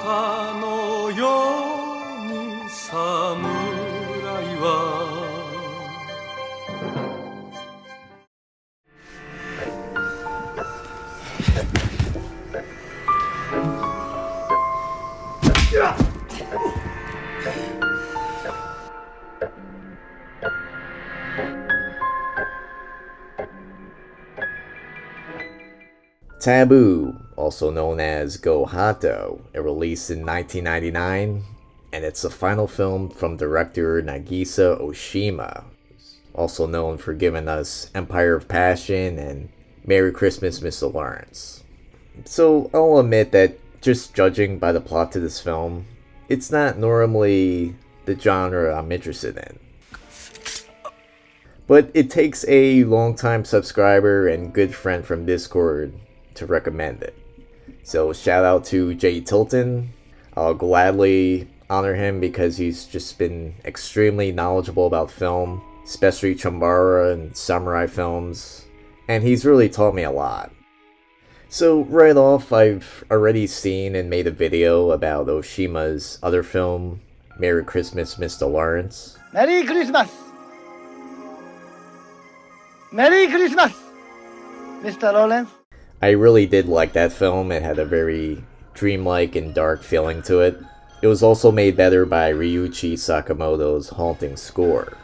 のように侍は Taboo, also known as Gohatto, it released in 1999, and it's the final film from director Nagisa Ōshima, also known for giving us Empire of Passion and Merry Christmas, Mr. Lawrence. So I'll admit that just judging by the plot to this film, it's not normally the genre I'm interested in. But it takes a longtime subscriber and good friend from Discord to recommend it. So shout out to Jay Tilton. I'll gladly honor him because he's just been extremely knowledgeable about film, especially Chambara and samurai films, and he's really taught me a lot. So right off, I've already seen and made a video about Oshima's other film, Merry Christmas, Mr. Lawrence. Merry Christmas! Merry Christmas, Mr. Lawrence. I really did like that film. It had a very dreamlike and dark feeling to it. It was also made better by Ryuichi Sakamoto's haunting score.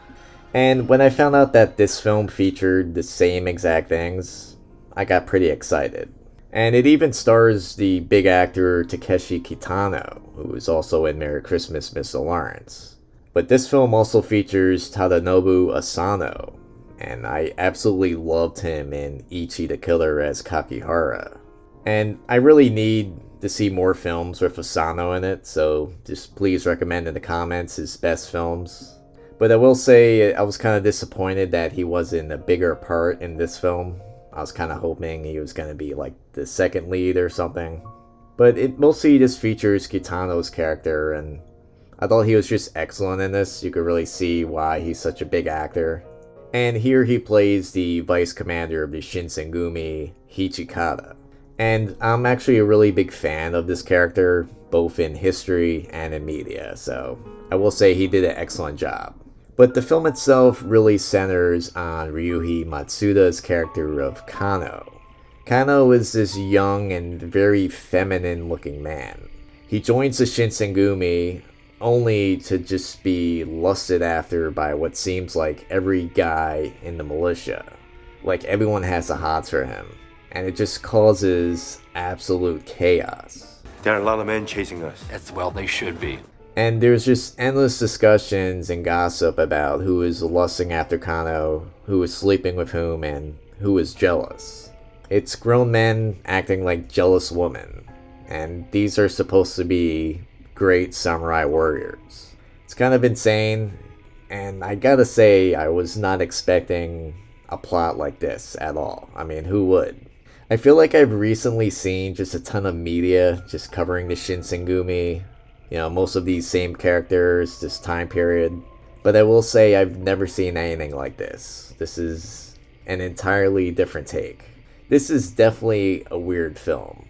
And when I found out that this film featured the same exact things, I got pretty excited. And it even stars the big actor Takeshi Kitano, who is also in Merry Christmas, Mr. Lawrence. But this film also features Tadanobu Asano, and I absolutely loved him in Ichi the Killer as Kakihara. And I really need to see more films with Asano in it, so just please recommend in the comments his best films. But I will say I was kind of disappointed that he wasn't a bigger part in this film. I was kind of hoping he was going to be like the second lead or something. But it mostly just features Kitano's character, and I thought he was just excellent in this. You could really see why he's such a big actor. And here he plays the vice commander of the Shinsengumi, Hichikata. And I'm actually a really big fan of this character, both in history and in media, so I will say he did an excellent job. But the film itself really centers on Ryuhi Matsuda's character of Kano. Kano is this young and very feminine looking man. He joins the Shinsengumi only to just be lusted after by what seems like every guy in the militia. Like everyone has the hots for him, and it just causes absolute chaos. There are a lot of men chasing us. Well, they should be. And there's just endless discussions and gossip about who is lusting after Kano, who is sleeping with whom, and who is jealous. It's grown men acting like jealous women, and these are supposed to be great samurai warriors. It's kind of insane, and I gotta say, I was not expecting a plot like this at all. I mean, who would? I feel like I've recently seen just a ton of media just covering the Shinsengumi, you know, most of these same characters, this time period, but I will say I've never seen anything like this. This is an entirely different take. This is definitely a weird film.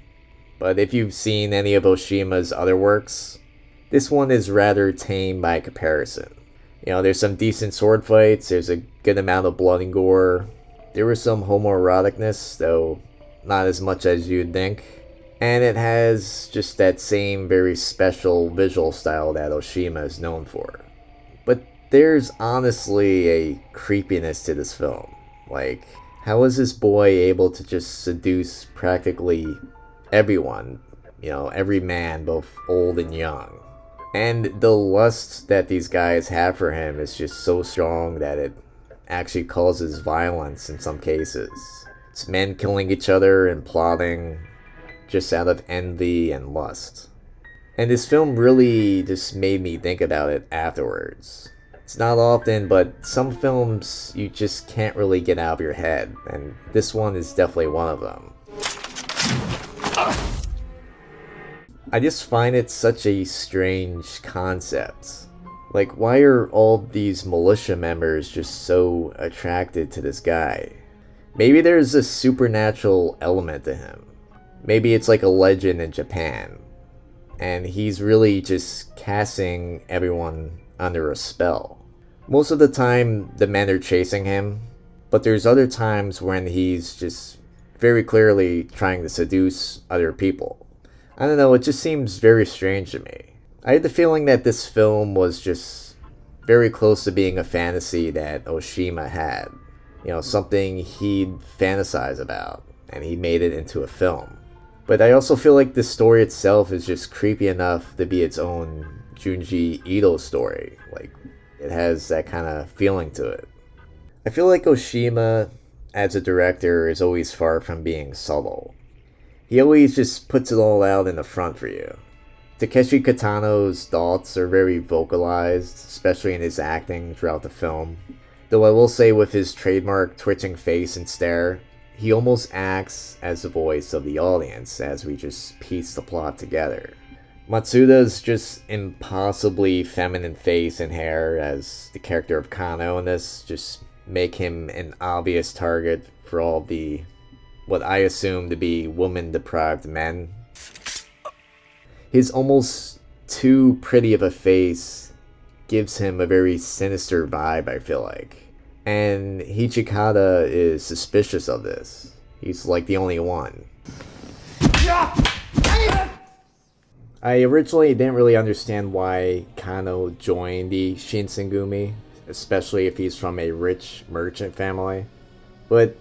But if you've seen any of Oshima's other works, this one is rather tame by comparison. You know, there's some decent sword fights, there's a good amount of blood and gore, there was some homoeroticness, though not as much as you'd think, and it has just that same very special visual style that Ōshima is known for. But there's honestly a creepiness to this film. Like, how is this boy able to just seduce practically everyone, you know, every man, both old and young? And the lust that these guys have for him is just so strong that it actually causes violence in some cases. It's men killing each other and plotting just out of envy and lust. And this film really just made me think about it afterwards. It's not often, but some films you just can't really get out of your head, and this one is definitely one of them. I just find it such a strange concept. Like, why are all these militia members just so attracted to this guy? Maybe there's a supernatural element to him. Maybe it's like a legend in Japan. and he's really just casting everyone under a spell. Most of the time, the men are chasing him, but there's other times when he's just very clearly trying to seduce other people. I don't know, it just seems very strange to me. I had the feeling that this film was just very close to being a fantasy that Ōshima had. You know, something he'd fantasize about, and he made it into a film. But I also feel like the story itself is just creepy enough to be its own Junji Ito story. Like, it has that kind of feeling to it. I feel like Ōshima, as a director, is always far from being subtle. He always just puts it all out in the front for you. Takeshi Kitano's thoughts are very vocalized, especially in his acting throughout the film. Though I will say with his trademark twitching face and stare, he almost acts as the voice of the audience as we just piece the plot together. Matsuda's just impossibly feminine face and hair as the character of Kano in this just make him an obvious target for all the, what I assume to be woman-deprived men. His almost too pretty of a face gives him a very sinister vibe, I feel like. And Hijikata is suspicious of this. He's like the only one. I originally didn't really understand why Kano joined the Shinsengumi, especially if he's from a rich merchant family. But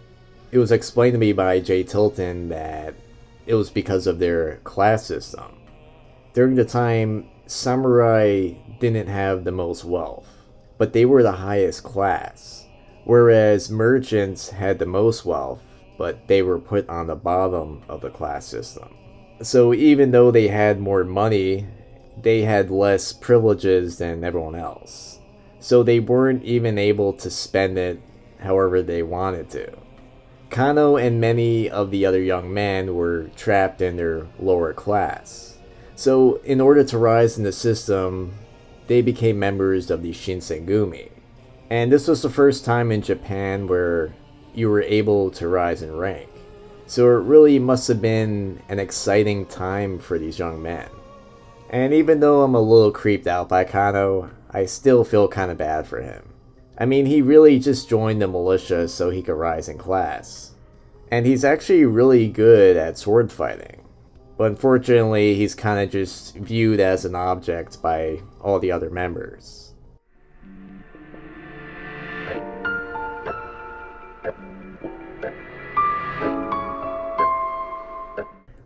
it was explained to me by Jay Tilton that it was because of their class system. During the time, samurai didn't have the most wealth, but they were the highest class, whereas merchants had the most wealth, but they were put on the bottom of the class system. So even though they had more money, they had less privileges than everyone else. So they weren't even able to spend it however they wanted to. Kano and many of the other young men were trapped in their lower class. So in order to rise in the system, they became members of the Shinsengumi. And this was the first time in Japan where you were able to rise in rank. So it really must have been an exciting time for these young men. And even though I'm a little creeped out by Kano, I still feel kind of bad for him. I mean, he really just joined the militia so he could rise in class. And he's actually really good at sword fighting. But unfortunately, he's kind of just viewed as an object by all the other members.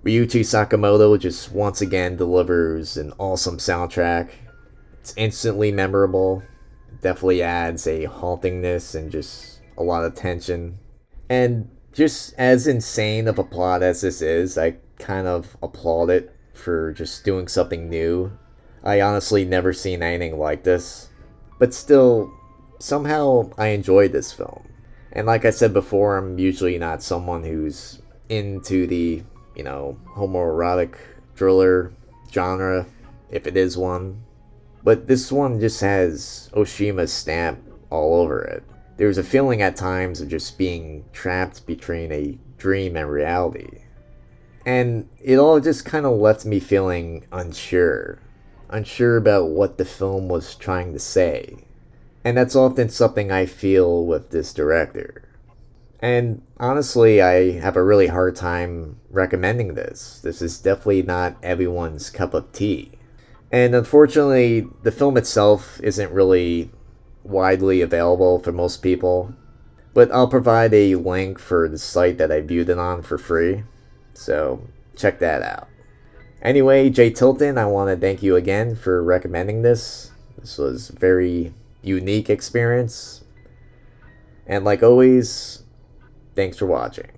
Ryuichi Sakamoto just once again delivers an awesome soundtrack. It's instantly memorable. It definitely adds a hauntingness and just a lot of tension. And just as insane of a plot as this is, I kind of applaud it for just doing something new. I honestly never seen anything like this. But still, somehow I enjoyed this film. And like I said before, I'm usually not someone who's into the, homoerotic thriller genre, if it is one. But this one just has Ōshima's stamp all over it. There's a feeling at times of just being trapped between a dream and reality. And it all just kind of left me feeling unsure about what the film was trying to say. And that's often something I feel with this director. And honestly, I have a really hard time recommending this. This is definitely not everyone's cup of tea. And unfortunately, the film itself isn't really widely available for most people. But I'll provide a link for the site that I viewed it on for free. So check that out. Anyway, Jay Tilton, I want to thank you again for recommending this. This was a very unique experience. And like always, thanks for watching.